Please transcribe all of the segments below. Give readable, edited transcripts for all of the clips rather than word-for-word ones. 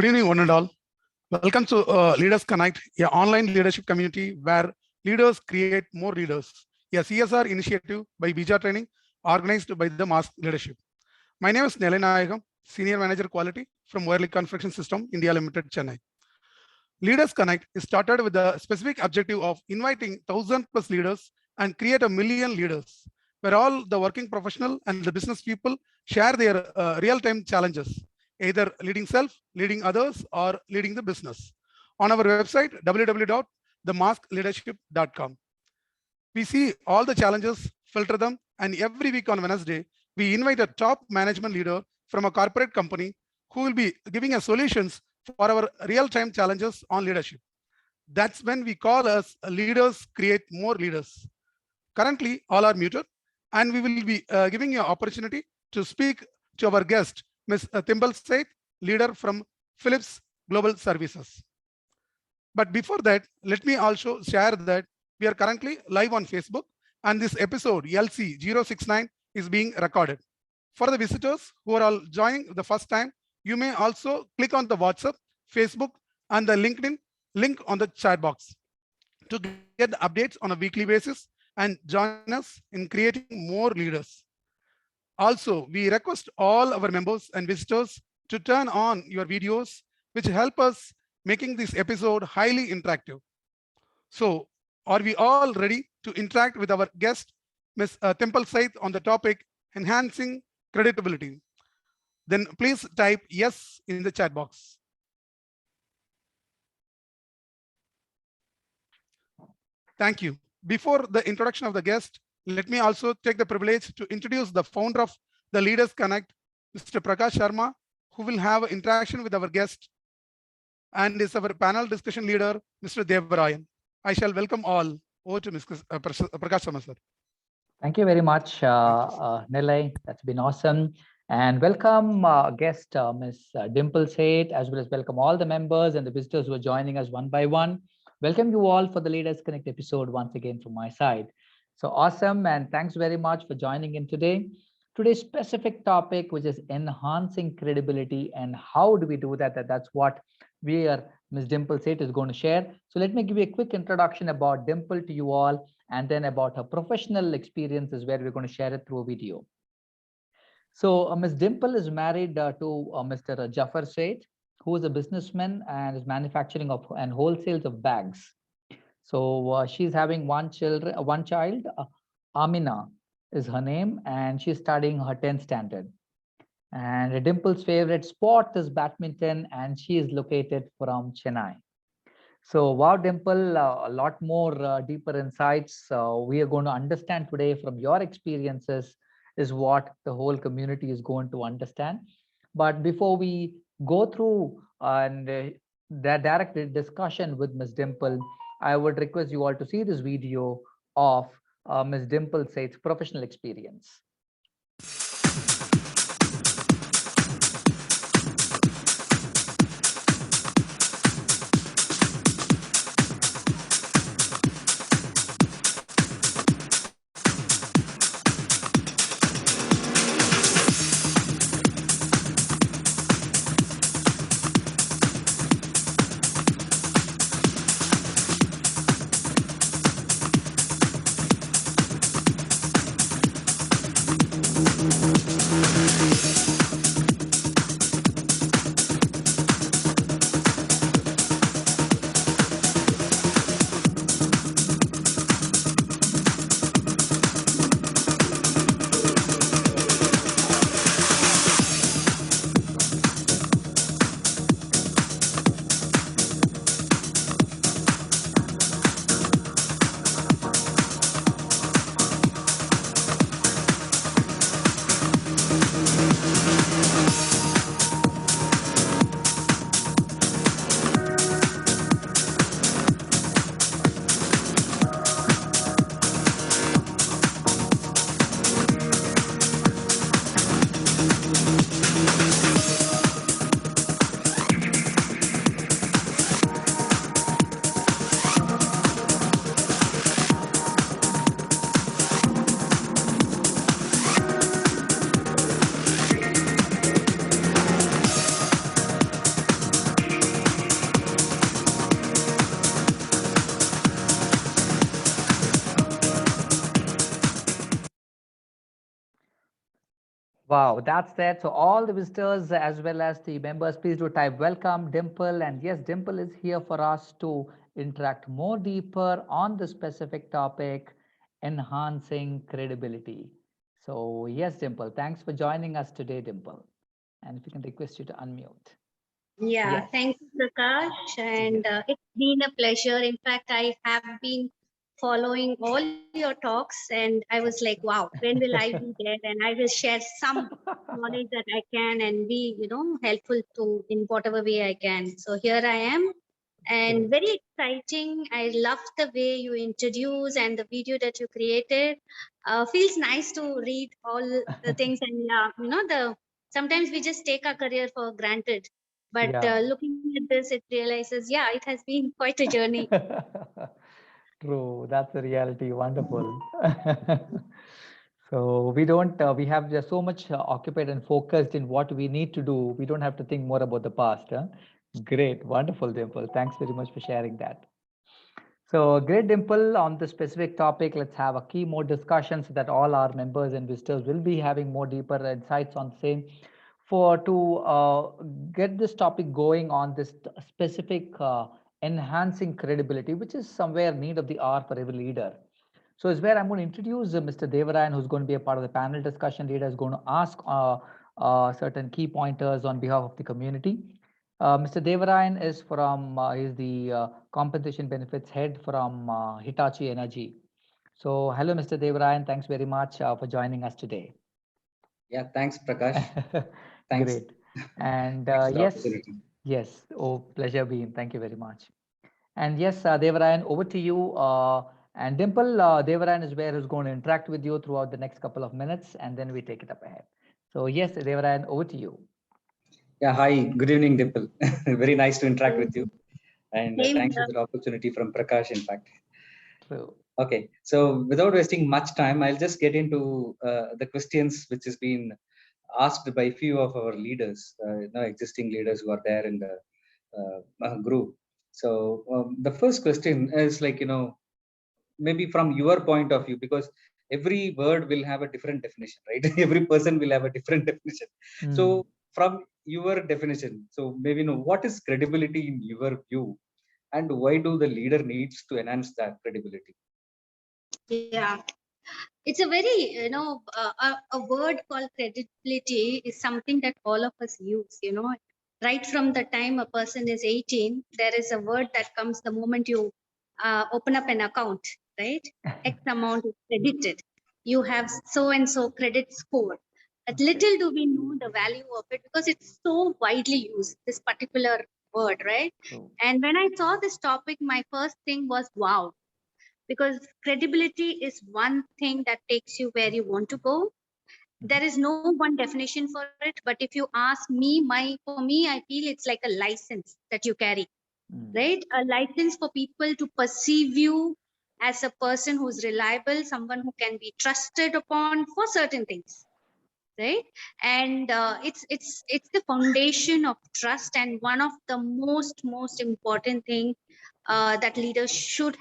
Good evening, one and all. Welcome to Leaders Connect, an online leadership community where leaders create more leaders, a CSR initiative by Bija Training organized by the Mask Leadership. My name is Nelenayagam, Senior Manager Quality from Wirely Construction System, India Limited, Chennai. Leaders Connect is started with the specific objective of inviting 1,000 plus leaders and create 1,000,000 leaders, where all the working professional and the business people share their real-time challenges, either leading self, leading others, or leading the business. On our website, www.themaskleadership.com. We see all the challenges, filter them, and every week on Wednesday, we invite a top management leader from a corporate company who will be giving us solutions for our real-time challenges on leadership. That's when we call us leaders create more leaders. Currently, all are muted, and we will be giving you an opportunity to speak to our guest, Ms. Dimple Sait, leader from Philips Global Services. But before that, let me also share that we are currently live on Facebook, and this episode LC069 is being recorded. For the visitors who are all joining the first time, you may also click on the WhatsApp, Facebook, and the LinkedIn link on the chat box to get the updates on a weekly basis and join us in creating more leaders. Also, we request all our members and visitors to turn on your videos, which help us making this episode highly interactive. So, are we all ready to interact with our guest, Ms. Dimple Sait, on the topic enhancing credibility? Then please type yes in the chat box. Thank you. Before the introduction of the guest, let me also take the privilege to introduce the founder of the Leaders Connect, Mr. Prakash Sharma, who will have an interaction with our guest, and is our panel discussion leader, Mr. Devarayan. I shall welcome all. Over to Mr. Prakash Sharma, sir. Thank you very much, Nilay. That's been awesome. And welcome guest, Ms. Dimple Sait, as well as welcome all the members and the visitors who are joining us one by one. Welcome you all for the Leaders Connect episode once again from my side. So awesome, and thanks very much for joining in today. Today's specific topic, which is enhancing credibility, and how do we do that? That's what Ms. Dimple Sait is going to share. So let me give you a quick introduction about Dimple to you all, and then about her professional experiences, where we're going to share it through a video. So Ms. Dimple is married to Mr. Jafar Sait, who is a businessman and is manufacturing of and wholesales of bags. So she's having one child, Amina is her name, and she's studying her 10th standard. And Dimple's favorite sport is badminton, and she is located from Chennai. So wow, Dimple, a lot more deeper insights we are going to understand today from your experiences is what the whole community is going to understand. But before we go through and that direct discussion with Ms. Dimple, I would request you all to see this video of Ms. Dimple Sait's professional experience. Wow, that's that. So all the visitors as well as the members, please do type welcome, Dimple. And yes, Dimple is here for us to interact more deeper on the specific topic, enhancing credibility. So yes, Dimple, thanks for joining us today, Dimple. And if you can request you to unmute. Yeah, Yes, thank you, Prakash. yes. And it's been a pleasure. In fact, I have been following all your talks, and I was like, wow, when will I be there? And I will share some knowledge that I can and be, helpful to in whatever way I can. So here I am, and Great. very exciting. I love the way you introduce and the video that you created. Feels nice to read all the things, and the sometimes we just take our career for granted, but Yeah. looking at this, it realizes, yeah, it has been quite a journey. True, that's the reality. Wonderful. So we don't, we have just so much occupied and focused in what we need to do. We don't have to think more about the past. Huh? Great, wonderful, Dimple. Thanks very much for sharing that. So great, Dimple, on the specific topic. Let's have a key more discussion so that all our members and visitors will be having more deeper insights on the same. For to get this topic going on this specific enhancing credibility, which is somewhere need of the hour for every leader. So is where I'm going to introduce Mr. Devarayan, who's going to be a part of the panel discussion. Leader is going to ask certain key pointers on behalf of the community. Mr. Devarayan is from, is the compensation benefits head from Hitachi Energy. So hello, Mr. Devarayan. Thanks very much for joining us today. Yeah, thanks, Prakash. Thanks. Great. And Thanks for the yes, opportunity. yes. Oh, pleasure being. Thank you very much. And yes, Devarayan, over to you. And Dimple, Devarayan is where who's going to interact with you throughout the next couple of minutes, and then we take it up ahead. So yes, Devarayan, over to you. Yeah, hi. Good evening, Dimple. Very nice to interact with you. And Same thanks for here. the opportunity from Prakash, in fact. True. Okay, so without wasting much time, I'll just get into the questions which has been asked by few of our leaders, existing leaders who are there in the group. So the first question is like, maybe from your point of view, because every word will have a different definition, right? Every person will have a different definition. So from your definition, so maybe what is credibility in your view, and why do the leader needs to enhance that credibility? Yeah, it's a very, a word called credibility is something that all of us use, right from the time a person is 18, there is a word that comes the moment you open up an account, right? X amount is credited. You have so and so credit score. But little do we know the value of it because it's so widely used, this particular word, right? True. And when I saw this topic, my first thing was, wow, because credibility is one thing that takes you where you want to go. There is no one definition for it, but if you ask me, for me, I feel it's like a license that you carry, right? A license for people to perceive you as a person who's reliable, someone who can be trusted upon for certain things, right? And it's the foundation of trust, and one of the most important thing that leaders should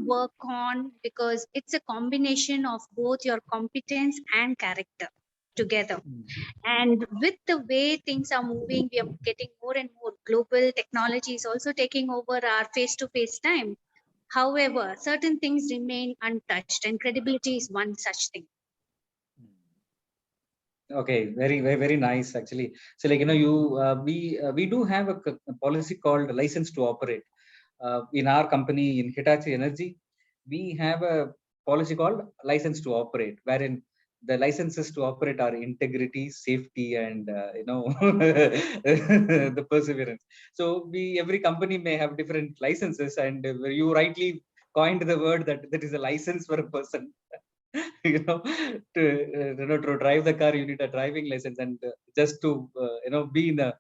work on, because it's a combination of both your competence and character together. And with the way things are moving, we are getting more and more global. Technology is also taking over our face-to-face time. However, certain things remain untouched, and credibility is one such thing. Okay, very nice actually. So like we do have a policy called license to operate. In our company in Hitachi Energy, we have a policy called license to operate, wherein the licenses to operate are integrity, safety, and the perseverance. So every company may have different licenses, and you rightly coined the word that is a license for a person. you know to drive the car you need a driving license, and just to be in the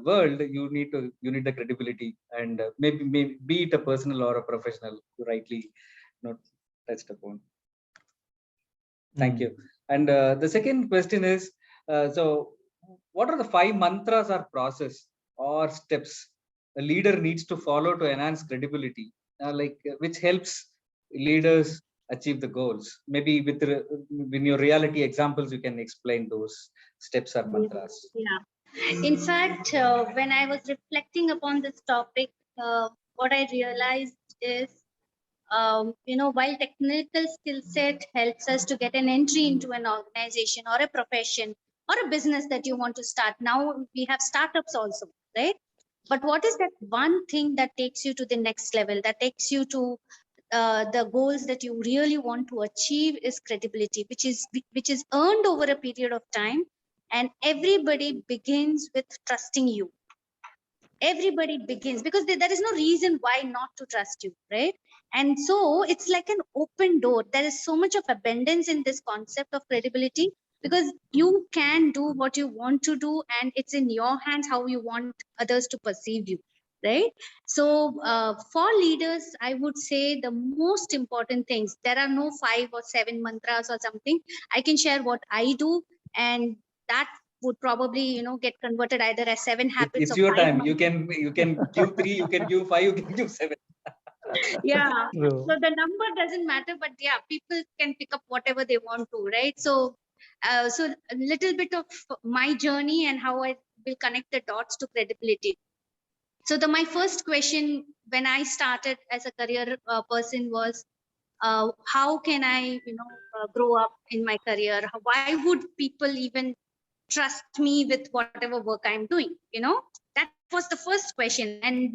world you need the credibility, and maybe be it a personal or a professional, you rightly not touched upon. Thank you. And the second question is, so what are the 5 mantras or process or steps a leader needs to follow to enhance credibility, which helps leaders achieve the goals? Maybe with in your reality examples, you can explain those steps or mantras. Yeah. In fact, when I was reflecting upon this topic, what I realized is, while technical skill set helps us to get an entry into an organization or a profession or a business that you want to start. Now we have startups also, right? But what is that one thing that takes you to the next level, that takes you to the goals that you really want to achieve is credibility, which is earned over a period of time, and everybody begins with trusting you. Everybody begins because there is no reason why not to trust you, right? And so it's like an open door. There is so much of abundance in this concept of credibility, because you can do what you want to do, and it's in your hands how you want others to perceive you, right? So for leaders, I would say the most important things, there are no 5 or 7 mantras or something. I can share what I do, and that would probably get converted either as 7 habits It's or your 5 time. You mantras. can give 3, you can give 5, you can give 7. Yeah, True. so the number doesn't matter, but yeah, people can pick up whatever they want to, right? So so a little bit of my journey and how I will connect the dots to credibility. So my first question when I started as a career person was, how can I grow up in my career? Why would people even trust me with whatever work I'm doing? That was the first question. And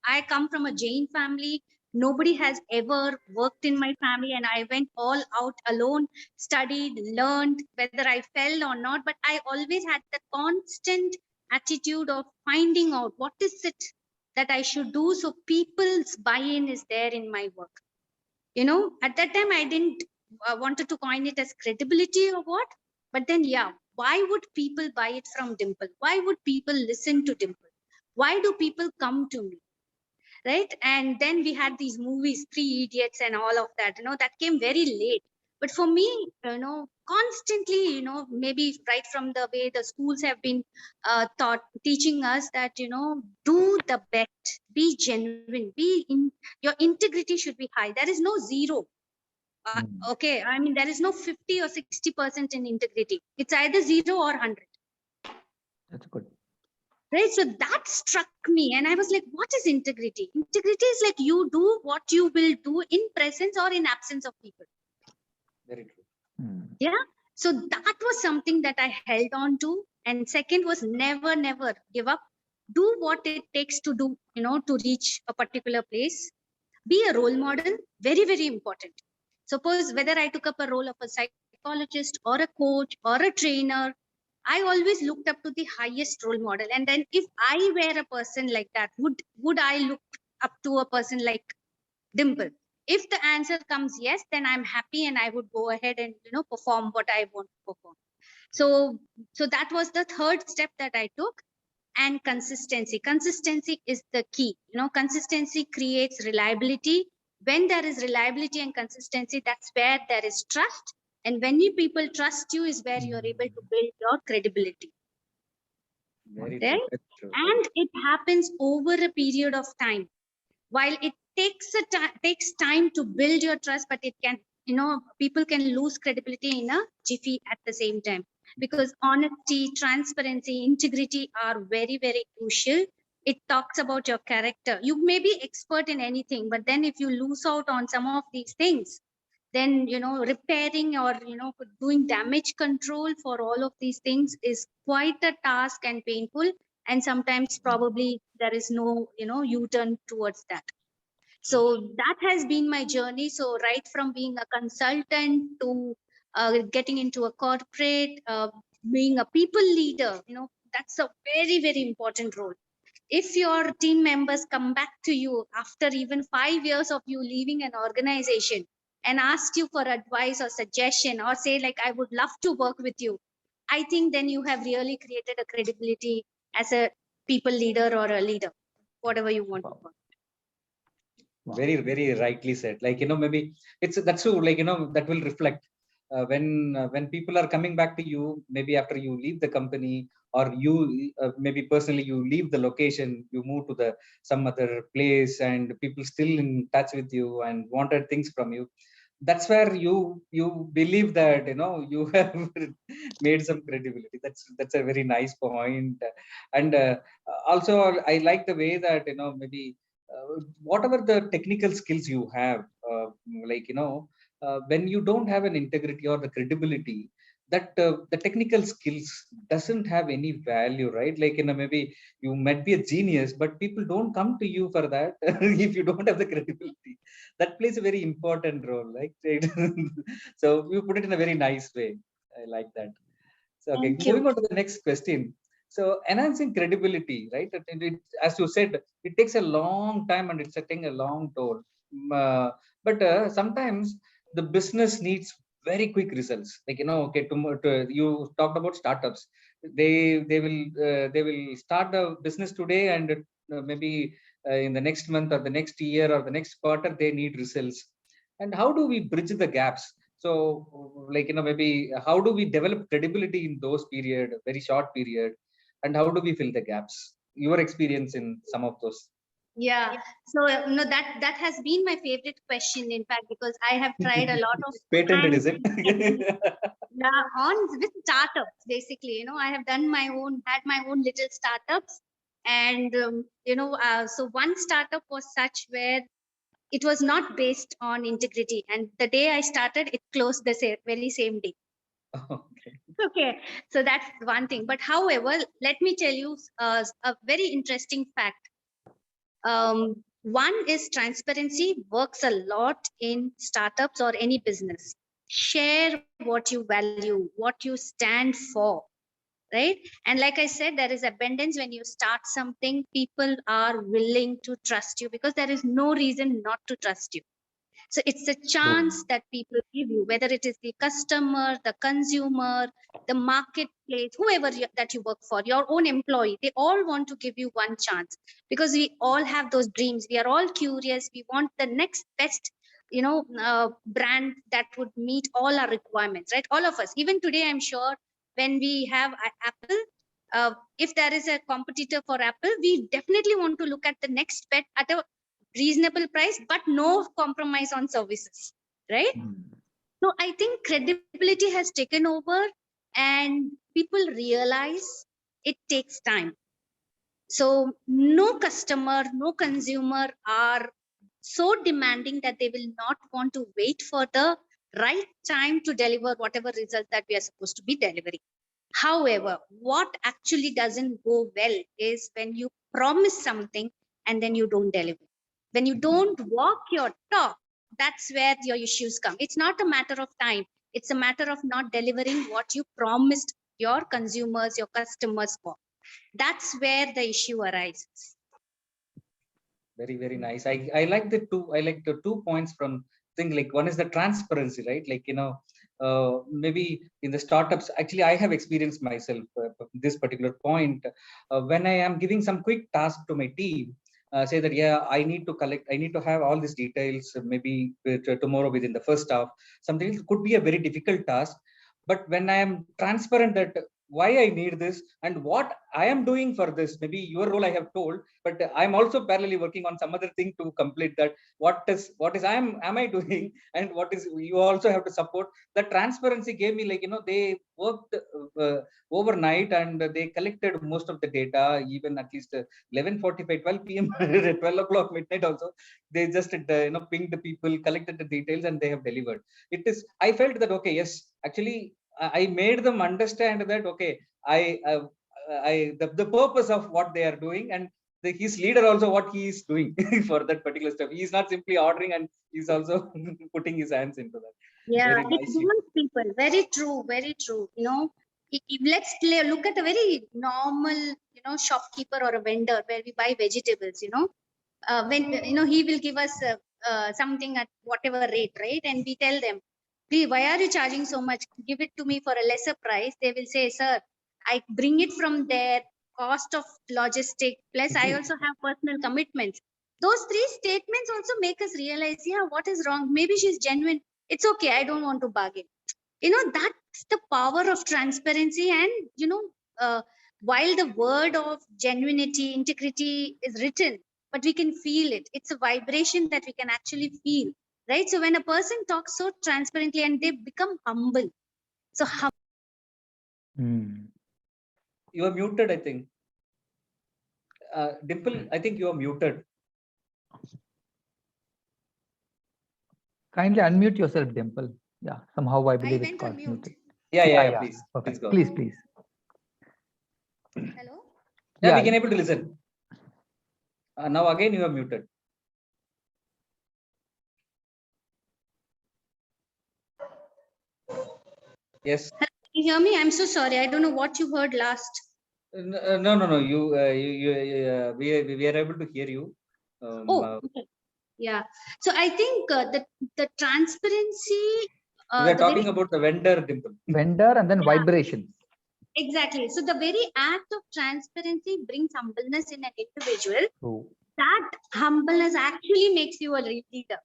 I come from a Jain family, nobody has ever worked in my family, and I went all out alone, studied, learned, whether I fell or not, but I always had the constant attitude of finding out what is it that I should do, so people's buy-in is there in my work. At that time I didn't wanted to coin it as credibility or what, but then yeah, why would people buy it from Dimple? Why would people listen to Dimple? Why do people come to me, right? And then we had these movies, Three Idiots and all of that, that came very late. But for me, constantly, maybe right from the way the schools have been teaching us that, do the best, be genuine, your integrity should be high. There is no zero. Okay, I mean, there is no 50 or 60% in integrity. It's either 0 or 100. That's good. Right, so that struck me, and I was like, what is integrity? Integrity is like you do what you will do in presence or in absence of people. Very true. Yeah, so that was something that I held on to. And second was never give up. Do what it takes to do, to reach a particular place. Be a role model, very important. Suppose whether I took up a role of a psychologist or a coach or a trainer, I always looked up to the highest role model. And then if I were a person like that, would I look up to a person like Dimple? If the answer comes yes, then I'm happy and I would go ahead and perform what I want to perform. So that was the third step that I took. And consistency is the key. Consistency creates reliability. When there is reliability and consistency, that's where there is trust. And when people trust you is where you're able to build your credibility. Very Right? true. Very true. And it happens over a period of time. While it takes time to build your trust, but it can, people can lose credibility in a jiffy at the same time, because honesty, transparency, integrity are very crucial. It talks about your character. You may be expert in anything, but then if you lose out on some of these things, then repairing or doing damage control for all of these things is quite a task and painful, and sometimes probably there is no u-turn towards that. So that has been my journey. So right from being a consultant to getting into a corporate, being a people leader, that's a very important role. If your team members come back to you after even 5 years of you leaving an organization and ask you for advice or suggestion, or say like, I would love to work with you, I think then you have really created a credibility as a people leader or a leader, whatever you want to call it. Wow. Very rightly said. Like, maybe that's true. Like, that will reflect when people are coming back to you, maybe after you leave the company, or you maybe personally you leave the location, you move to some other place, and people still in touch with you and wanted things from you. that's where you believe that you have made some credibility. That's a very nice point. And also I like the way that maybe whatever the technical skills you have, like when you don't have an integrity or the credibility, that the technical skills doesn't have any value, right? Like maybe you might be a genius, but people don't come to you for that if you don't have the credibility. That plays a very important role, like right? So you put it in a very nice way. I like that. So okay, Thank you. moving on to the next question. So enhancing credibility, right? As you said, it takes a long time and it's taking a long toll. But sometimes the business needs very quick results. Like okay, you talked about startups. They will start the business today, and maybe in the next month or the next year or the next quarter they need results. And how do we bridge the gaps? So like maybe how do we develop credibility in those period, very short period, and how do we fill the gaps? Your experience in some of those. Yeah. So no, that has been my favorite question, in fact, because I have tried a lot of Patented, times is it? on with startups. Basically, I have done had my own little startups, and so one startup was such where it was not based on integrity, and the day I started, it closed the very same day. Okay. Okay, so that's one thing. But however, let me tell you a very interesting fact. One is transparency works a lot in startups or any business. Share what you value, what you stand for, right? And like I said, there is abundance when you start something. People are willing to trust you because there is no reason not to trust you. So it's a chance that people give you, whether it is the customer, the consumer, the marketplace, whoever that you work for, your own employee, they all want to give you one chance because we all have those dreams. We are all curious. We want the next best, brand that would meet all our requirements, right? All of us. Even today, I'm sure when we have Apple, if there is a competitor for Apple, we definitely want to look at the next pet at a reasonable price, but no compromise on services, right? So I think credibility has taken over, and people realize it takes time. So no customer, no consumer are so demanding that they will not want to wait for the right time to deliver whatever results that we are supposed to be delivering. However, what actually doesn't go well is when you promise something and then you don't deliver. When you don't walk your talk, that's where your issues come. It's not a matter of time. It's a matter of not delivering what you promised your consumers, your customers for. That's where the issue arises. Very, very nice. I like the 2 points from thing. Like one is the transparency, right? Like maybe in the startups, actually I have experienced myself this particular point. When I am giving some quick task to my team, say that I need to have all these details, maybe tomorrow within the first half. Something could be a very difficult task, but when I am transparent that why I need this and what I am doing for this, maybe your role I have told, but I'm also parallelly working on some other thing to complete that. What is am I doing, and what is you also have to support. The transparency gave me, like they worked overnight and they collected most of the data, even at least 11:45 12 p.m 12 o'clock midnight also. They just pinged the people, collected the details, and they have delivered. I felt that okay, yes, actually I made them understand that okay, the purpose of what they are doing, and his leader also what he is doing for that particular stuff. He is not simply ordering, and he's also putting his hands into that. Yeah, Very it nice. wants people. Very true, very true. Let's look at a very normal, shopkeeper or a vendor where we buy vegetables. When he will give us something at whatever rate, right? And we tell them, "Please, why are you charging so much? Give it to me for a lesser price." They will say, "Sir, I bring it from there, cost of logistic, plus I also have personal commitments." Those three statements also make us realize, yeah, what is wrong? Maybe she's genuine. It's okay, I don't want to bargain. That's the power of transparency. And uh, while the word of genuinity, integrity is written, but we can feel it. It's a vibration that we can actually feel. right? So when a person talks so transparently and they become humble, so Hmm. You are muted, I think. Dimple, I think you are muted. Kindly unmute yourself, Dimple. Yeah, somehow I believe it went got on mute. muted. Yeah, please. Please Perfect. go. Please, please. Hello? Yeah, we can able to listen. Now again you are muted. Yes. Can you hear me? I'm so sorry. I don't know what you heard last. No. We are able to hear you. Okay. Yeah. So I think the transparency. We are talking about the vendor, Dimple. Vendor and then vibrations. Exactly. So the very act of transparency brings humbleness in an individual. True. That humbleness actually makes you a leader,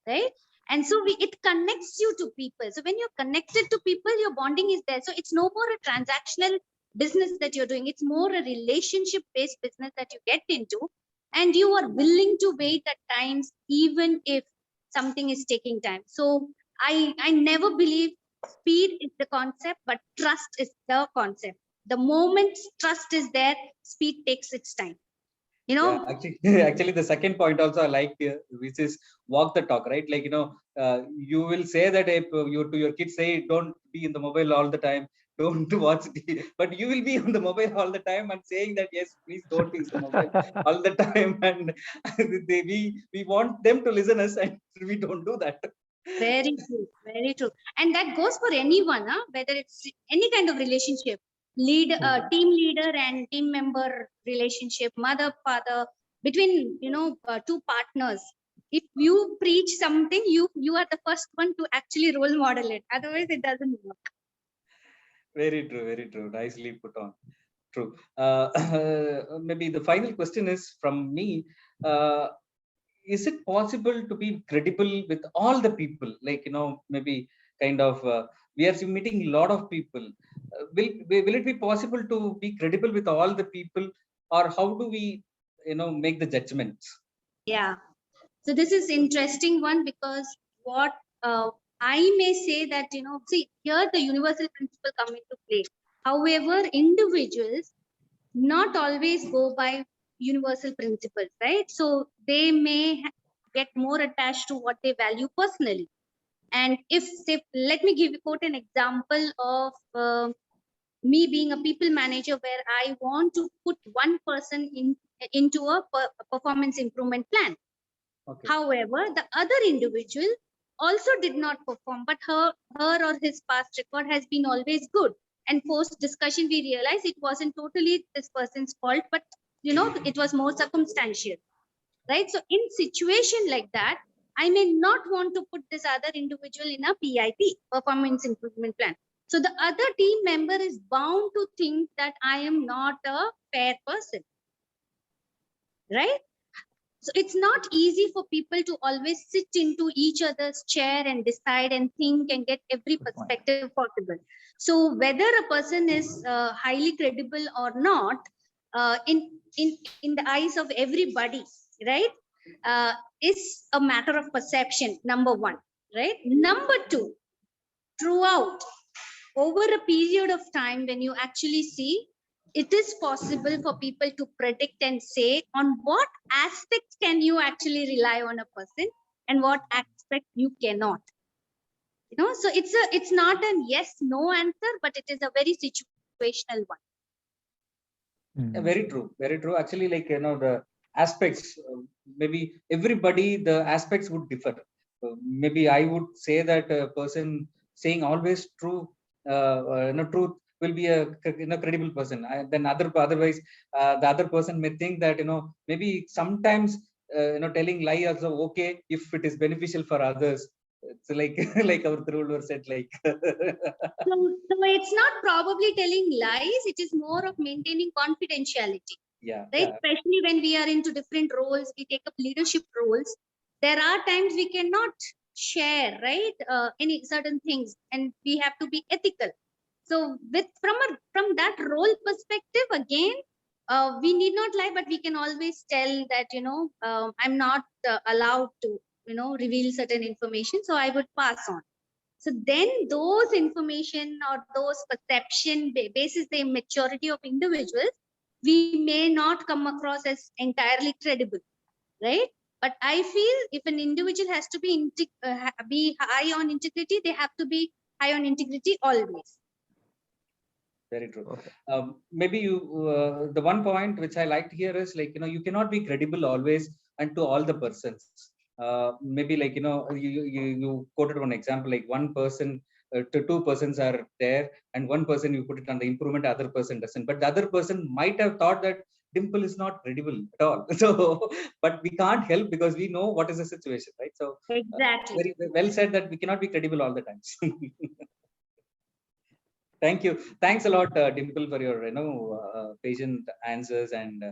right? And so it connects you to people. So when you're connected to people, your bonding is there. So it's no more a transactional business that you're doing. It's more a relationship-based business that you get into, and you are willing to wait at times, even if something is taking time. So I never believe speed is the concept, but trust is the concept. The moment trust is there, speed takes its time. You know, Actually, the second point also I like here, which is walk the talk, right? Like, you will say that if you to your kids say, don't be in the mobile all the time, don't watch TV, but you will be on the mobile all the time and saying that, yes, please don't use the mobile all the time. And we want them to listen us and we don't do that. very true, very true. And that goes for anyone, huh? Whether it's any kind of relationship, team leader and team member relationship, mother, father, between, two partners. If you preach something, you are the first one to actually role model it. Otherwise, it doesn't work. Very true, very true. Nicely put on. True. Maybe the final question is from me. Is it possible to be credible with all the people? Like, maybe kind of we are meeting a lot of people. Will it be possible to be credible with all the people, or how do we, make the judgments? Yeah. So this is interesting one, because what I may say that, see, here the universal principle come into play. However, individuals not always go by universal principles, right? So they may get more attached to what they value personally. And if say, let me quote an example of me being a people manager, where I want to put one person into a performance improvement plan. Okay. However, the other individual also did not perform, but her or his past record has been always good. And post discussion, we realized it wasn't totally this person's fault, but it was more circumstantial, right? So in situation like that, I may not want to put this other individual in a PIP, performance improvement plan. So the other team member is bound to think that I am not a fair person, right? So it's not easy for people to always sit into each other's chair and decide and think and get every perspective possible. So whether a person is highly credible or not, in the eyes of everybody, right, is a matter of perception. Number one, right. Number two, throughout over a period of time, when you actually see, it is possible for people to predict and say on what aspects can you actually rely on a person and what aspect you cannot. So it's not an yes no answer, but it is a very situational one. Very true, very true. Actually, like, the aspects, maybe everybody, the aspects would differ. Maybe I would say that a person saying always true, truth will be a credible person. Then otherwise, the other person may think that, maybe sometimes telling lie also okay if it is beneficial for others. It's like like our ruler said, like. So it's not probably telling lies, it is more of maintaining confidentiality. Yeah, right. Yeah. Especially when we are into different roles, we take up leadership roles. There are times we cannot share, right, any certain things, and we have to be ethical. So from that role perspective, again, we need not lie, but we can always tell that I'm not allowed to reveal certain information, so I would pass on. So then those information or those perception basis the maturity of individuals, we may not come across as entirely credible, right? But I feel if an individual has to be high on integrity, they have to be high on integrity always. Very true. Okay. Maybe the one point which I liked here is like, you cannot be credible always and to all the persons. Maybe like, you quoted one example, like one person to two persons are there, and one person you put it on the improvement, other person doesn't. But the other person might have thought that Dimple is not credible at all. So, but we can't help because we know what is the situation, right? So, Exactly. very well said that we cannot be credible all the times. Thank you. Thanks a lot, Dimple, for your patient answers and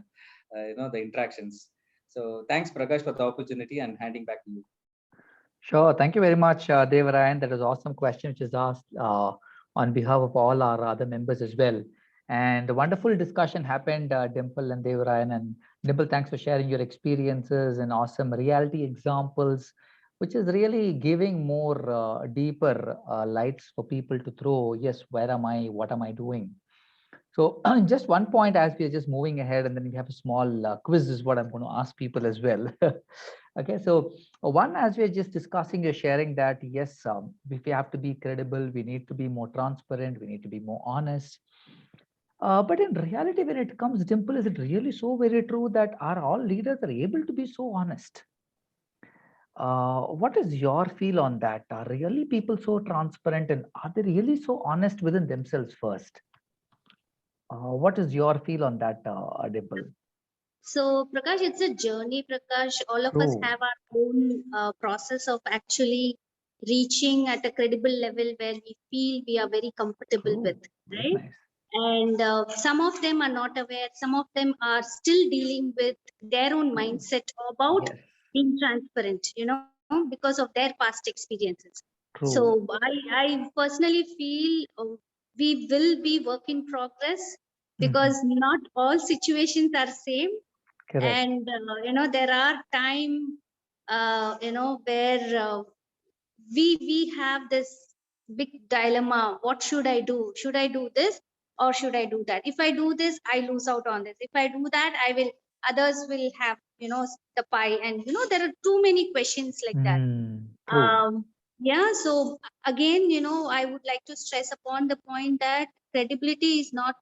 the interactions. So thanks, Prakash, for the opportunity, and handing back to you. Sure. Thank you very much, Devarayan. That was an awesome question which is asked on behalf of all our other members as well. And a wonderful discussion happened, Dimple and Devarayan. And Dimple, thanks for sharing your experiences and awesome reality examples, which is really giving more deeper lights for people to throw. Yes, where am I? What am I doing? So just one point as we are just moving ahead, and then we have a small quiz is what I'm going to ask people as well. Okay, so one, as we're just discussing, you're sharing that, yes, if we have to be credible, we need to be more transparent, we need to be more honest. But in reality, when it comes, Dimple, is it really so very true that are all leaders are able to be so honest? What is your feel on that? Are really people so transparent, and are they really so honest within themselves first? What is your feel on that, Dimple? So, Prakash, it's a journey, Prakash. All of us True. have our own process of actually reaching at a credible level where we feel we are very comfortable with, True. Very right? nice. And some of them are not aware, some of them are still dealing with their own mindset about Yes. being transparent, because of their past experiences. True. So, I personally feel we will be work in progress because not all situations are same, Correct. and there are time where we have this big dilemma. What should I do? Should I do this or should I do that? If I do this, I lose out on this. If I do that, others will have the pie. And there are too many questions like that. True. Yeah, so again, I would like to stress upon the point that credibility is not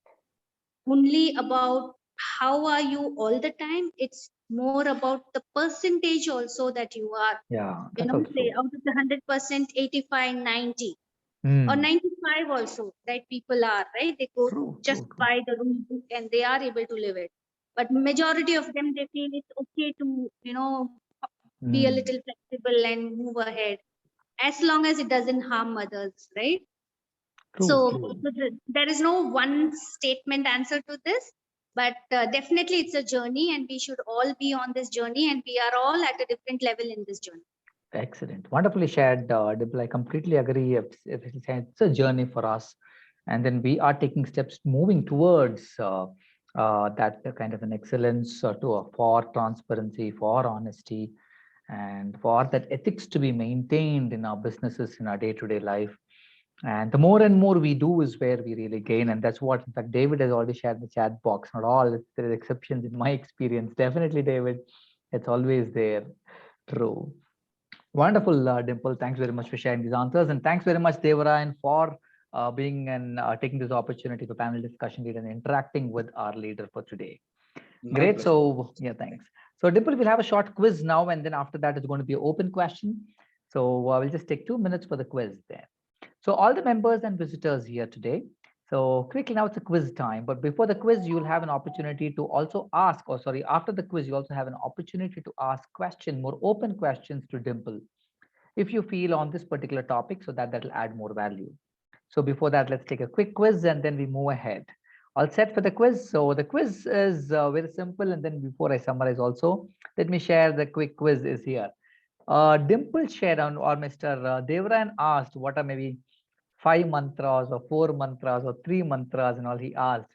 only about how are you all the time. It's more about the percentage also that you are, Yeah, that's also say true. out of the 100%, 85, 90 or Mm. 95 also, right? People are, right? They go True, just true, true. by the rule book and they are able to live it. But majority of them, they feel it's okay to, be a Mm. little flexible and move ahead as long as it doesn't harm others, right? True, So true. there is no one statement answer to this, but definitely it's a journey and we should all be on this journey and we are all at a different level in this journey. Excellent. Wonderfully shared, Dimple. I completely agree. It's a journey for us. And then we are taking steps moving towards that kind of an excellence for transparency, for honesty, and for that ethics to be maintained in our businesses, in our day-to-day life. And the more and more we do is where we really gain. And that's what, in fact, David has already shared in the chat box. Not all, there are exceptions in my experience. Definitely, David, it's always there. True. Wonderful, Dimple. Thanks very much for sharing these answers. And thanks very much, Devarayan, for being and taking this opportunity for panel discussion leader and interacting with our leader for today. My Great. pleasure. So, yeah, thanks. So, Dimple, we'll have a short quiz now. And then after that, it's going to be an open question. So, we'll just take 2 minutes for the quiz there. So, all the members and visitors here today. So, quickly now it's a quiz time. But before the quiz, you'll have an opportunity to also ask, or sorry, after the quiz, you also have an opportunity to ask more open questions to Dimple, if you feel on this particular topic, so that'll add more value. So before that, let's take a quick quiz and then we move ahead. All set for the quiz. So the quiz is very simple. And then before I summarize also, let me share the quick quiz is here. Dimple shared on, or Mr. Devran asked, what are maybe 5 mantras or 4 mantras or 3 mantras, and all he asked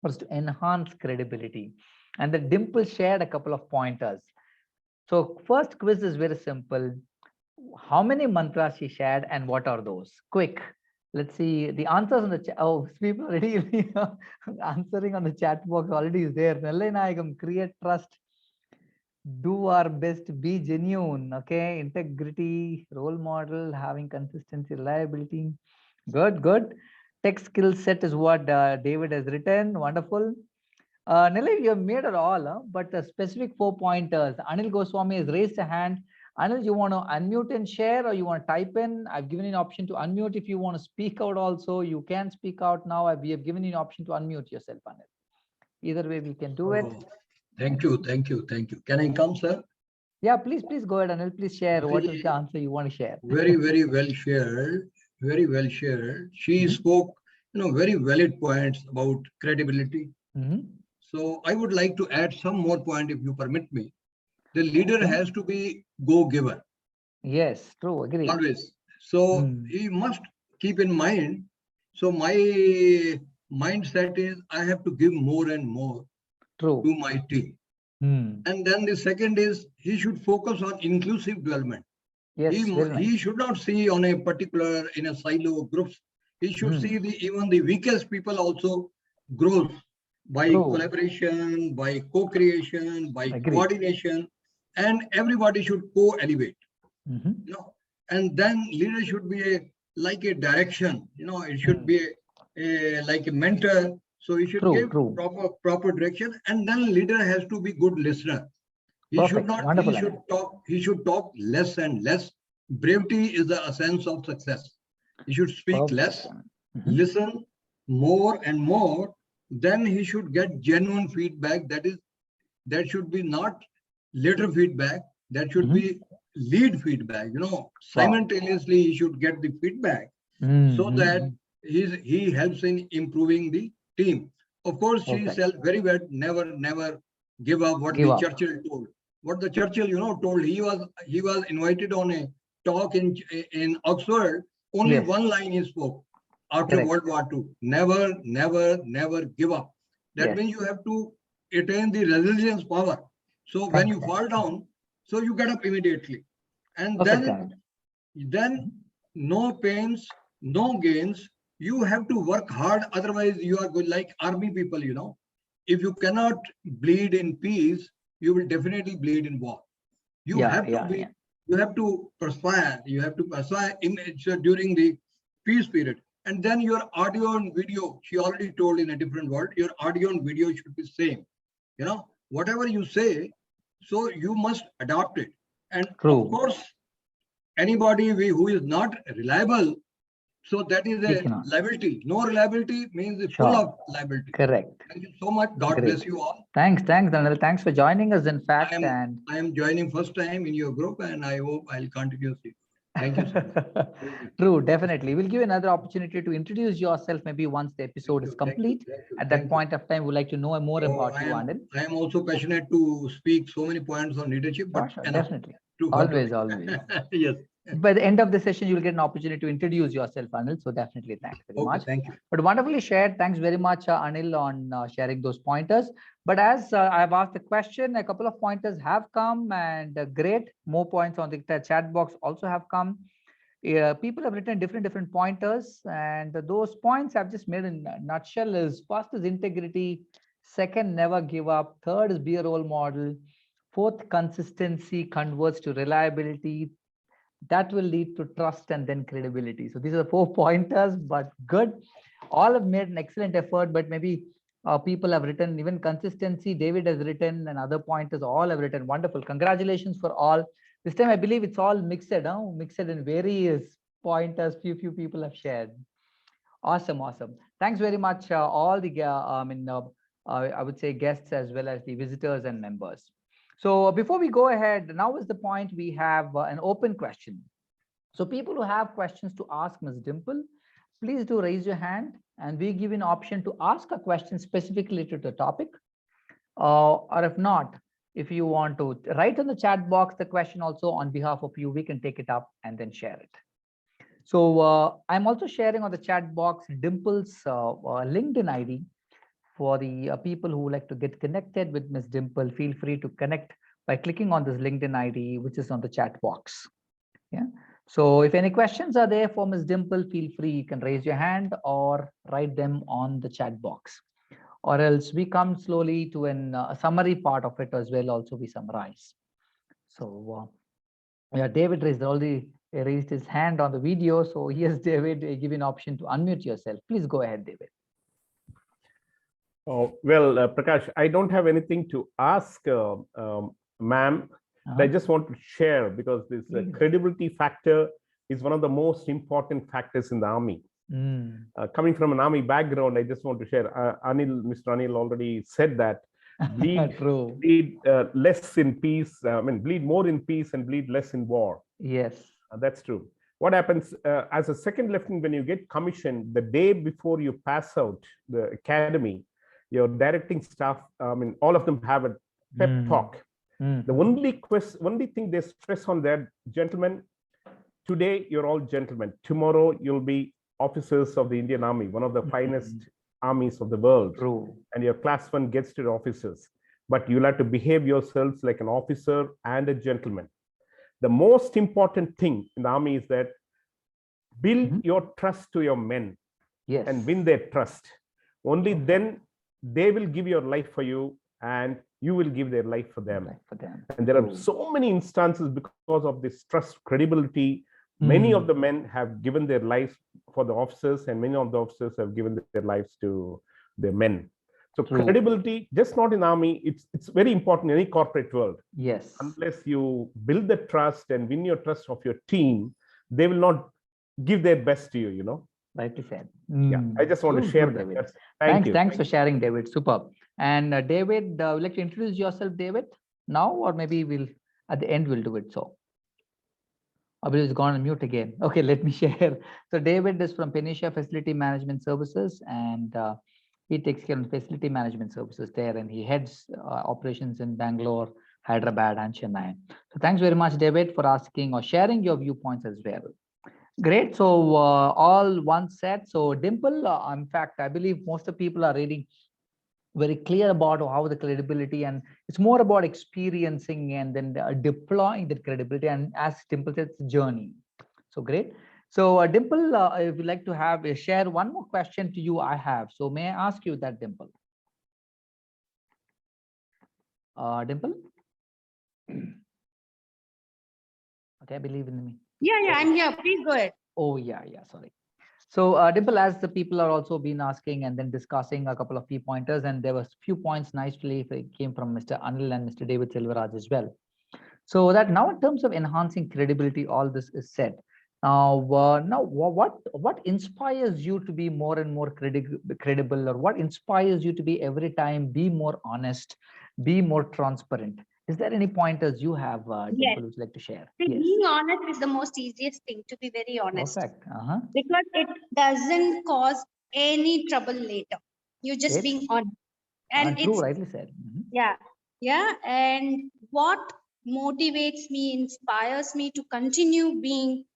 was to enhance credibility. And the Dimple shared a couple of pointers. So first quiz is very simple. How many mantras she shared and what are those? Quick. Let's see the answers on the chat. Oh, people already answering on the chat box already is there. Nallai Nayagam, create trust, do our best, be genuine. Okay, integrity, role model, having consistency, reliability. Good, good. Tech skill set is what David has written. Wonderful. Nilay, you have made it all, huh? But the specific 4 pointers. Anil Goswami has raised a hand. Anil, you want to unmute and share, or you want to type in? I've given you an option to unmute. If you want to speak out also, you can speak out now. We have given you an option to unmute yourself, Anil. Either way, we can do it. Oh, thank you, thank you, thank you. Can I come, sir? Yeah, please go ahead, Anil. Please share. What is the answer you want to share? Very, very well shared. Very well shared. She spoke, very valid points about credibility. So I would like to add some more point, if you permit me. The leader has to be go-giver. Yes, true. Agree. Always. So he must keep in mind. So my mindset is I have to give more and more True. to my team. And then the second is he should focus on inclusive development. Yes, he should not see on a particular in a silo groups. He should see even the weakest people also grows by collaboration, by co-creation, by coordination, and everybody should co-elevate. And then leader should be like a direction. It should be like a mentor. So he should give proper direction, and then leader has to be good listener. He should not. He should talk less and less. Brevity is the essence of success. He should speak less, listen more and more. Then he should get genuine feedback. That should be not later feedback. That should be lead feedback. Simultaneously he should get the feedback so that he helps in improving the team. Of course, she said very well, never give up. What the Churchill told. What the Churchill, told. He was invited on a talk in Oxford. Only one line he spoke after World War II. Never give up. That means you have to attain the resilience power. So when you fall down, so you get up immediately. And then no pains, no gains. You have to work hard. Otherwise, you are good like army people, If you cannot bleed in peace, you will definitely bleed in war. You have to perspire. You have to perspire during the peace period. And then your audio and video, she already told in a different word, your audio and video should be same. Whatever you say, so you must adopt it. And of course, anybody who is not reliable, so that is a liability. No reliability means full of liability. Correct. Thank you so much. God bless you all. Thanks, Anil. Thanks for joining us. In fact, I am joining first time in your group, and I hope I'll continue. Thank you so much. True, definitely. We'll give you another opportunity to introduce yourself maybe once the episode is complete. At that point of time, we'd like to know more about you, Anil. I am also passionate to speak so many points on leadership, but definitely. Always. Yes. By the end of the session, you'll get an opportunity to introduce yourself, Anil. So definitely, thanks very much. Thank you. But wonderfully shared. Thanks very much, Anil, on sharing those pointers. But as I've asked the question, a couple of pointers have come, and great. More points on the chat box also have come. People have written different pointers, and those points I've just made in a nutshell is: first is integrity, second, never give up, third is be a role model, fourth, consistency converts to reliability. That will lead to trust and then credibility. So these are the 4 pointers, but good. All have made an excellent effort, but maybe people have written even consistency. David has written, and other pointers all have written. Wonderful. Congratulations for all. This time I believe it's all mixed, mixed in various pointers. Few people have shared. Awesome. Thanks very much, all the I would say guests as well as the visitors and members. So before we go ahead, now is the point we have an open question. So people who have questions to ask Ms. Dimple, please do raise your hand, and we give you an option to ask a question specifically to the topic. Or if not, if you want to write in the chat box the question also on behalf of you, we can take it up and then share it. So I'm also sharing on the chat box Dimple's LinkedIn ID. For the people who like to get connected with Ms. Dimple, feel free to connect by clicking on this LinkedIn ID, which is on the chat box. Yeah. So if any questions are there for Ms. Dimple, feel free, you can raise your hand or write them on the chat box. Or else we come slowly to a summary part of it as well, also we summarize. So yeah, David already raised his hand on the video. So yes, David, I give you an option to unmute yourself. Please go ahead, David. Oh, well, Prakash, I don't have anything to ask, ma'am. I just want to share, because this credibility factor is one of the most important factors in the army. Coming from an army background, I just want to share. Mr. Anil already said that bleed less in peace. Bleed more in peace and bleed less in war. Yes, that's true. What happens as a second lieutenant, when you get commissioned, the day before you pass out the academy, your directing staff, all of them have a pep talk. The only thing they stress on that, gentlemen, today you're all gentlemen. Tomorrow you'll be officers of the Indian Army, one of the finest armies of the world. True. And your class 1 gets to the officers. But you'll have to behave yourselves like an officer and a gentleman. The most important thing in the army is that build your trust to your men and win their trust. Only then they will give your life for you and you will give their life for them. And there are so many instances because of this trust, credibility. Many of the men have given their lives for the officers, and many of the officers have given their lives to their men. So credibility, just not in army, it's very important in any corporate world. Yes. Unless you build the trust and win your trust of your team, they will not give their best to you, Rightly said. Yeah, I just want to share that. Thank you. Thanks for sharing, David. Superb. And David, would you like to introduce yourself, David, now, or maybe we'll at the end we'll do it so. I believe it's gone on mute again. Okay, let me share. So David is from Penicia Facility Management Services, and he takes care of facility management services there, and he heads operations in Bangalore, Hyderabad, and Chennai. So thanks very much, David, for asking or sharing your viewpoints as well. Great. So all one set. So Dimple, in fact, I believe most of the people are reading very clear about how the credibility, and it's more about experiencing and then deploying that credibility. And as Dimple said, it's a journey. So great. So Dimple, if you'd like to share one more question to you, I have. So may I ask you that, Dimple? Dimple? Okay, I believe in me. Yeah, I'm here. Please go ahead. Oh, yeah, sorry. So Dimple, as the people are also been asking and then discussing a couple of key pointers, and there was few points nicely came from Mr. Anil and Mr. David Silvaraj as well. So that now in terms of enhancing credibility, all this is said. Now what inspires you to be more and more credible, or what inspires you to be every time be more honest, be more transparent? Is there any pointers you have, Dimple, would you like to share? Being honest is the most easiest thing, to be very honest. Perfect. Because it doesn't cause any trouble later. You're just being honest. And true, rightly said. Yeah. And what motivates me, inspires me to continue being,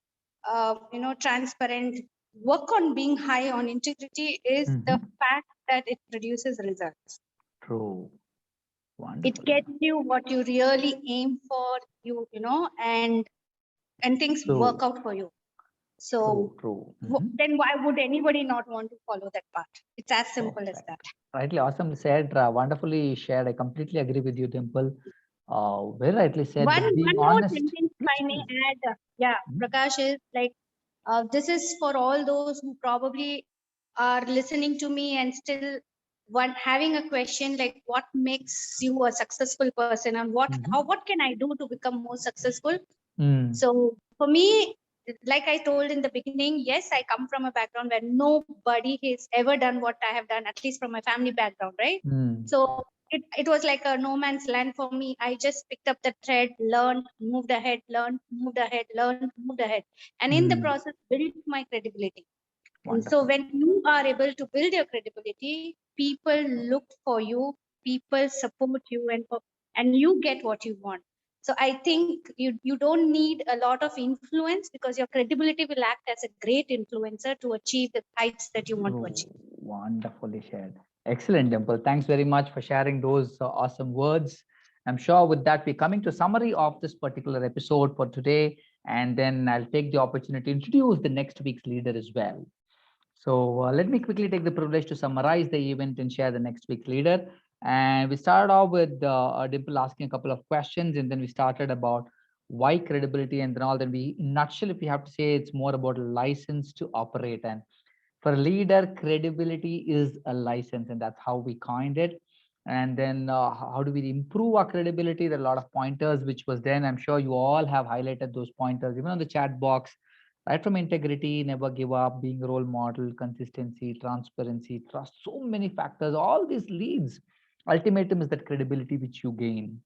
transparent, work on being high on integrity is the fact that it produces results. True. Wonderful. It gets you what you really aim for, and things work out for you. So true. Then why would anybody not want to follow that path? It's as simple as that. Rightly, awesomely said, wonderfully shared. I completely agree with you, Dimple. Very rightly said. One more honest, sentence I may add, Prakash, is like, this is for all those who probably are listening to me and still having a question like, what makes you a successful person, and what can I do to become more successful? So for me, like I told in the beginning, yes, I come from a background where nobody has ever done what I have done, at least from my family background, right? So it was like a no man's land for me. I just picked up the thread, learned, moved ahead, learned, moved ahead, learned, moved ahead. And in the process, built my credibility. And so when you are able to build your credibility, people look for you, people support you, and you get what you want. So I think you don't need a lot of influence, because your credibility will act as a great influencer to achieve the heights that you want to achieve. Wonderfully shared. Excellent, Dimple. Thanks very much for sharing those awesome words. I'm sure with that, we're coming to a summary of this particular episode for today, and then I'll take the opportunity to introduce the next week's leader as well. So let me quickly take the privilege to summarize the event and share the next week's leader. And we started off with Dimple asking a couple of questions, and then we started about why credibility and then all. Then we, in a nutshell, if we have to say, it's more about a license to operate. And for a leader, credibility is a license, and that's how we coined it. And then how do we improve our credibility? There are a lot of pointers which was then. I'm sure you all have highlighted those pointers, even on the chat box, right from integrity, never give up, being a role model, consistency, transparency, trust, so many factors. All these leads. Ultimatum is that credibility which you gain.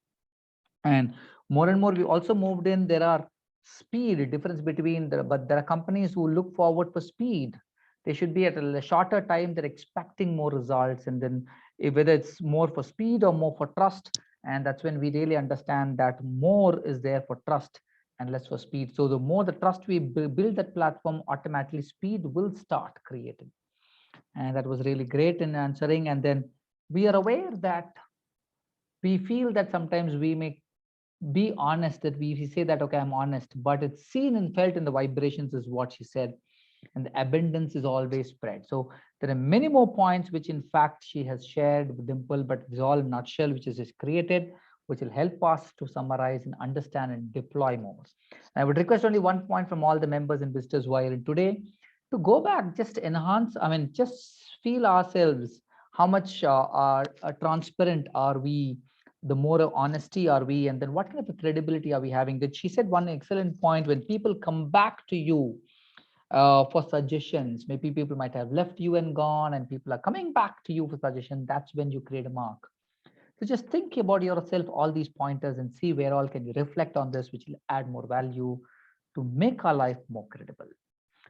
And more, we also moved in. There are speed difference between but there are companies who look forward for speed. They should be at a shorter time. They're expecting more results, and then whether it's more for speed or more for trust. And that's when we really understand that more is there for trust and less for speed. So the more the trust we build that platform, automatically speed will start creating. And that was really great in answering. And then we are aware that we feel that sometimes we may be honest, that we say that, okay, I'm honest, but it's seen and felt in the vibrations is what she said. And the abundance is always spread. So there are many more points which in fact she has shared with Dimple, but it's all in a nutshell, which is just created, which will help us to summarize and understand and deploy more. I would request only one point from all the members and visitors who are in today to go back, just enhance, just feel ourselves, how much transparent are we, the more honesty are we, and then what kind of credibility are we having. That she said one excellent point: when people come back to you for suggestions, maybe people might have left you and gone, and people are coming back to you for suggestion. That's when you create a mark. So just think about yourself, all these pointers, and see where all can you reflect on this, which will add more value to make our life more credible.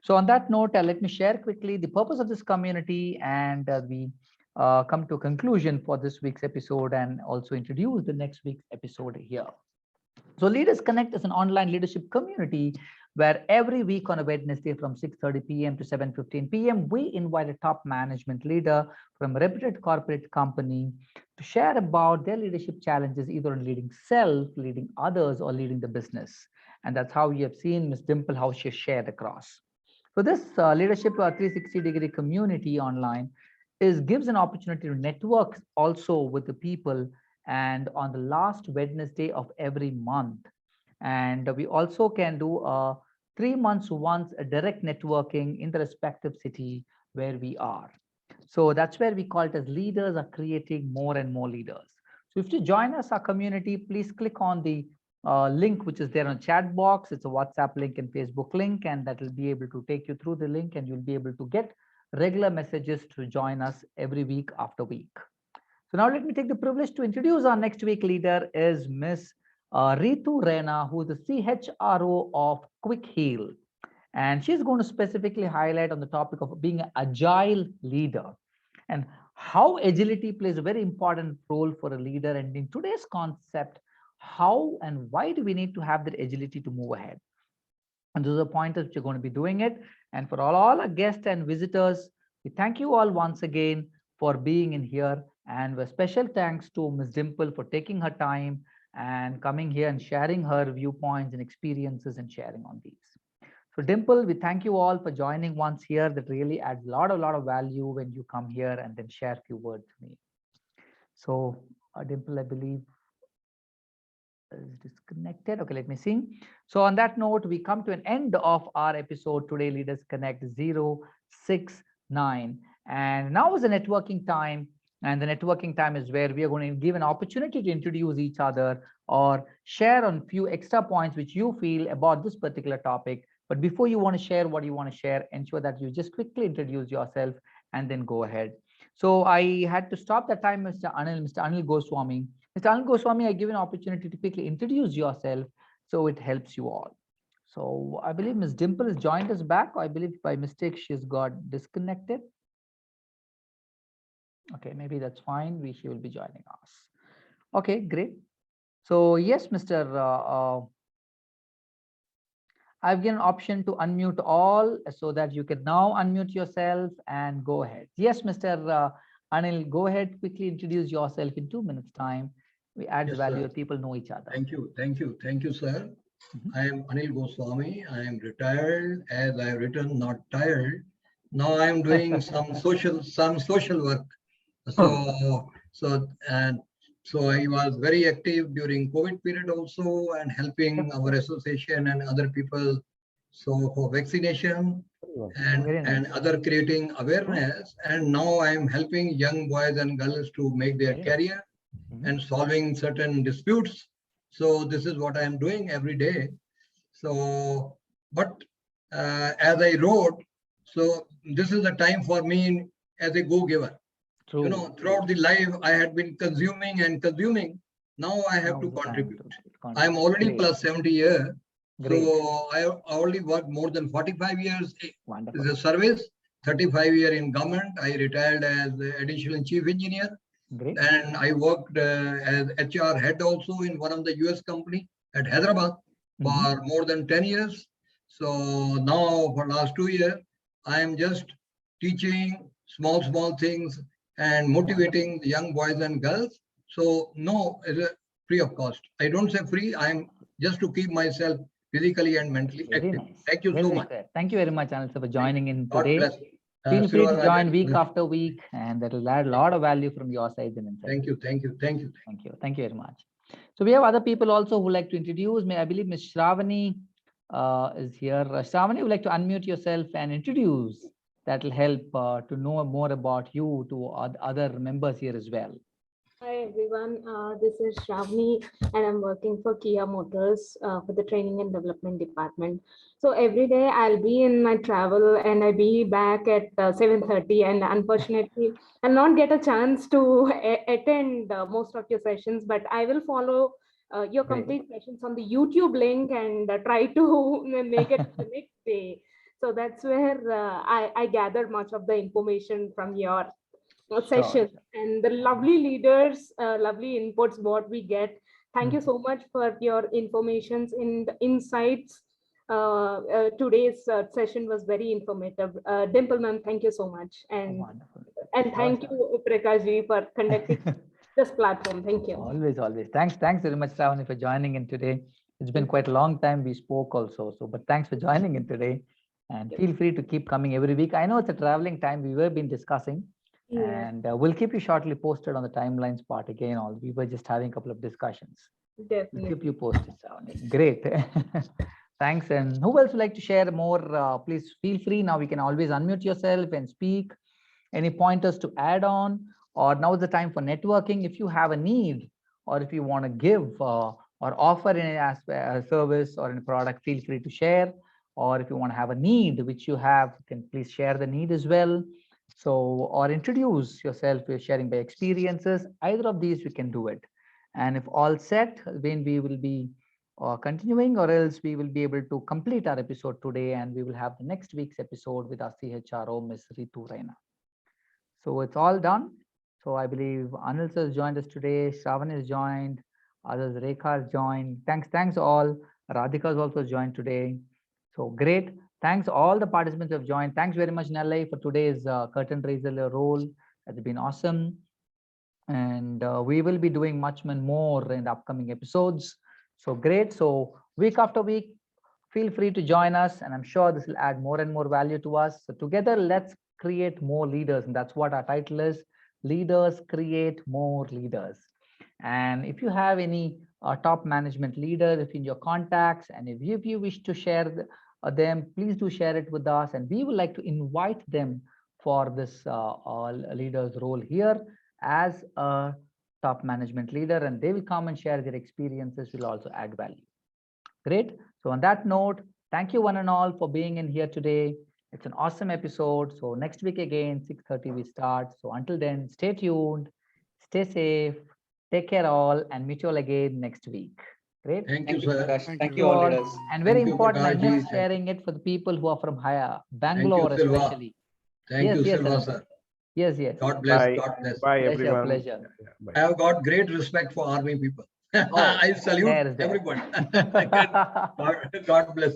So on that note, let me share quickly the purpose of this community, and we come to a conclusion for this week's episode, and also introduce the next week's episode here. So Leaders Connect is an online leadership community where every week on a Wednesday from 6:30 p.m. to 7:15 p.m., we invite a top management leader from a reputed corporate company to share about their leadership challenges, either in leading self, leading others, or leading the business. And that's how you have seen Ms. Dimple, how she shared across. So this leadership 360-degree community online gives an opportunity to network also with the people, and on the last Wednesday of every month. And we also can do 3 months once a direct networking in the respective city where we are. So that's where we call it as leaders are creating more and more leaders. So if you join us, our community, please click on the link which is there on the chat box. It's a WhatsApp link and Facebook link, and that will be able to take you through the link, and you'll be able to get regular messages to join us every week after week. So now let me take the privilege to introduce our next week leader is Miss Ritu Rena, who is the CHRO of Quick Heal. And she's going to specifically highlight on the topic of being an agile leader and how agility plays a very important role for a leader. And in today's concept, how and why do we need to have that agility to move ahead? And those are pointers which are going to be doing it. And for all our guests and visitors, we thank you all once again for being in here. And a special thanks to Ms. Dimple for taking her time and coming here and sharing her viewpoints and experiences and sharing on these. So Dimple, we thank you all for joining once here. That really adds a lot of value when you come here and then share a few words to me. So Dimple, I believe is disconnected. Okay, let me see. So on that note, we come to an end of our episode today, Leaders Connect 069. And now is the networking time. And the networking time is where we are going to give an opportunity to introduce each other or share on a few extra points which you feel about this particular topic. But before you want to share what you want to share, ensure that you just quickly introduce yourself and then go ahead. So I had to stop that time, Mr. Anil Goswami. Mr. Anil Goswami, I give an opportunity to quickly introduce yourself so it helps you all. So I believe Ms. Dimple has joined us back. I believe by mistake she's got disconnected. Okay, maybe that's fine. She will be joining us. Okay, great. So yes, Mr. I've given an option to unmute all so that you can now unmute yourself and go ahead. Yes, Mr. Anil, go ahead, quickly introduce yourself in 2 minutes time We adds Yes, value sir. if people know each other. Thank you, sir. Mhm. I am Anil Goswami. I am retired, as I have written, not tired. Now I am doing some social work. So I was very active during COVID period also, and helping our association and other people. So for vaccination Very and nice. other creating awareness. And now I am helping young boys and girls to make their Very nice. career Mhm. and solving certain disputes. So this is what I am doing every day. So, but as I wrote, so this is the time for me as a go-giver. True. You know, throughout the life, I had been consuming and consuming. Now I have Now to is the time contribute. to I am contribute. already Great. plus 70 years. Great. So I have already worked more than 45 years Wonderful. in the service, 35 years in government. I retired as additional chief engineer. Great. And I worked as HR head also in one of the US company at Hyderabad for more than 10 years. So now for last 2 years, I am just teaching small things and motivating the young boys and girls. So no, it is free of cost. I don't say free. I'm just to keep myself physically and mentally Very active. nice. Thank you Very, so very much. fair. Thank you very much, Anil, for joining in God today. bless. Feel free to Srivaradhan, join week after week, and that will add a lot of value from your side and inside. Thank you. Thank you. Thank you very much. So we have other people also who like to introduce. I believe Ms. Shravani is here. Shravani, would like to unmute yourself and introduce. That will help to know more about you to other members here as well. Hi everyone, this is Shravani and I'm working for Kia Motors for the training and development department. So every day I'll be in my travel and I'll be back at 7:30, and unfortunately I'll not get a chance to attend most of your sessions, but I will follow your complete sessions on the YouTube link and try to make it the next day. So that's where I gathered much of the information from your session, and the lovely leaders, lovely inputs what we get. Thank you so much for your informations in the insights. Today's session was very informative. Dimple ma'am, thank you so much, and thank you Prakash ji for conducting this platform. Thank you. Always. Thanks very much, Shravani, for joining in today. It's been quite a long time we spoke also, but thanks for joining in today, and feel free to keep coming every week. I know it's a traveling time we were been discussing. Yeah. And we'll keep you shortly posted on the timelines part again. We were just having a couple of discussions. Definitely. We'll keep you posted, Shravani. Great. Thanks. And who else would like to share more? Please feel free. Now we can always unmute yourself and speak. Any pointers to add on? Or now is the time for networking. If you have a need, or if you want to give or offer any a service or any product, feel free to share. Or if you want to have a need which you have, you can please share the need as well. So, or introduce yourself, you're sharing by experiences. Either of these, we can do it. And if all set, then we will be continuing, or else we will be able to complete our episode today, and we will have the next week's episode with our CHRO, Ms. Ritu Raina. So it's all done. So I believe Anil has joined us today. Shravan has joined. Others, Rekha has joined. Thanks all. Radhika has also joined today. So great. Thanks all the participants who have joined. Thanks very much, Nallai, for today's curtain raiser role. It's been awesome. And we will be doing much more in the upcoming episodes. So great. So week after week, feel free to join us. And I'm sure this will add more and more value to us. So together, let's create more leaders. And that's what our title is. Leaders create more leaders. And if you have any top management leader, if in your contacts, and if you wish to share them, please do share it with us, and we would like to invite them for this leader's role here as a top management leader, and they will come and share their experiences, will also add value. Great. So on that note, thank you one and all for being in here today. It's an awesome episode. So next week again, 6:30 we start. So until then, stay tuned, stay safe, take care all, and meet you all again next week. Great. Thank you, sir. Thank you all leaders. And very important, I Prakash ji. miss sharing it for the people who are from Bangalore, especially. Thank you, Silva, Anand. sir. Yes. God bless. Bye. God bless. Bye, everyone. Pleasure. Bye. I have got great respect for army people. I salute everyone. God bless.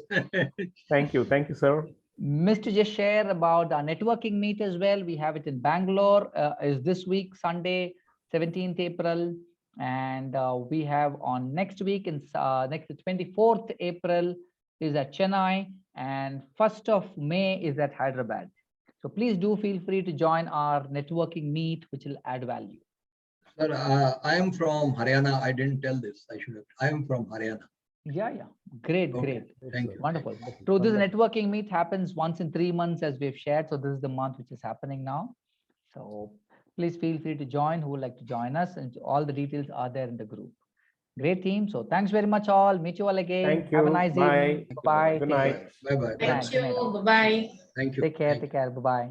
Thank you, sir. Missed to just share about our networking meet as well. We have it in Bangalore. Is this week, Sunday, 17th April. And we have on next week, in next 24th April is at Chennai, and 1st of May is at Hyderabad. So please do feel free to join our networking meet, which will add value. Sir, I am from Haryana. I didn't tell this. I should have. I am from Haryana. Yeah, great, Okay. great. Thank you. Wonderful. So this networking meet happens once in 3 months, as we've shared. So this is the month which is happening now. So please feel free to join who would like to join us, and all the details are there in the group. Great team. So thanks very much all. Meet you all again. Thank you. Have a nice Bye. evening. Bye. Good night. Bye bye. Thank you. Bye bye. Thank you. Take care. Take care. Bye bye.